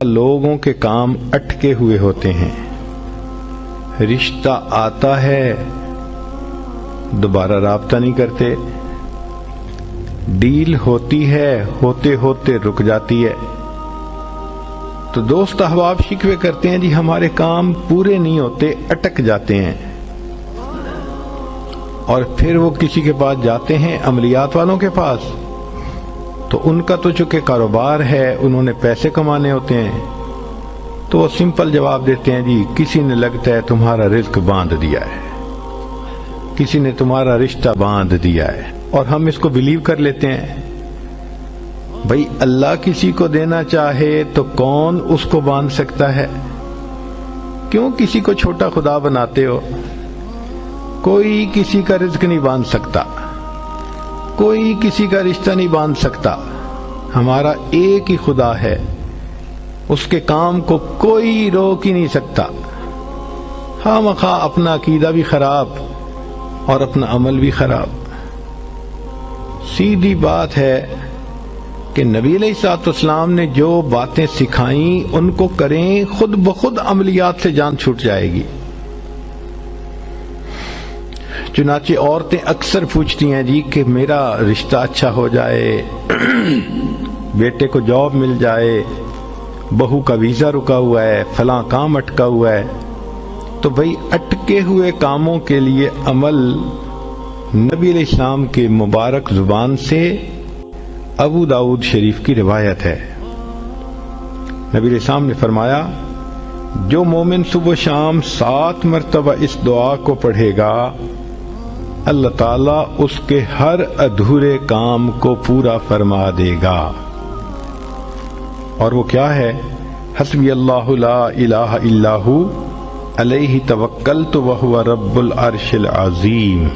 لوگوں کے کام اٹکے ہوئے ہوتے ہیں، رشتہ آتا ہے دوبارہ رابطہ نہیں کرتے، ڈیل ہوتی ہے ہوتے ہوتے رک جاتی ہے، تو دوست احباب شکوے کرتے ہیں جی ہمارے کام پورے نہیں ہوتے، اٹک جاتے ہیں، اور پھر وہ کسی کے پاس جاتے ہیں، عملیات والوں کے پاس، تو ان کا تو چونکہ کاروبار ہے، انہوں نے پیسے کمانے ہوتے ہیں، تو وہ سمپل جواب دیتے ہیں جی کسی نے لگتا ہے تمہارا رزق باندھ دیا ہے، کسی نے تمہارا رشتہ باندھ دیا ہے، اور ہم اس کو بلیو کر لیتے ہیں۔ بھئی اللہ کسی کو دینا چاہے تو کون اس کو باندھ سکتا ہے؟ کیوں کسی کو چھوٹا خدا بناتے ہو؟ کوئی کسی کا رزق نہیں باندھ سکتا، کوئی کسی کا رشتہ نہیں باندھ سکتا، ہمارا ایک ہی خدا ہے، اس کے کام کو کوئی روک ہی نہیں سکتا۔ خواہ مخواہ اپنا عقیدہ بھی خراب اور اپنا عمل بھی خراب۔ سیدھی بات ہے کہ نبی علیہ الصلوۃ والسلام نے جو باتیں سکھائیں ان کو کریں، خود بخود عملیات سے جان چھوٹ جائے گی۔ چنانچہ عورتیں اکثر پوچھتی ہیں جی کہ میرا رشتہ اچھا ہو جائے، بیٹے کو جاب مل جائے، بہو کا ویزا رکا ہوا ہے، فلاں کام اٹکا ہوا ہے، تو بھئی اٹکے ہوئے کاموں کے لیے عمل نبی علیہ السلام کے مبارک زبان سے ابو داؤد شریف کی روایت ہے۔ نبی علیہ السلام نے فرمایا جو مومن صبح و شام 7 مرتبہ اس دعا کو پڑھے گا، اللہ تعالیٰ اس کے ہر ادھورے کام کو پورا فرما دے گا۔ اور وہ کیا ہے؟ حسبی اللہ لا الہ الا ہو علیہ توکلت وہو رب العرش العظیم۔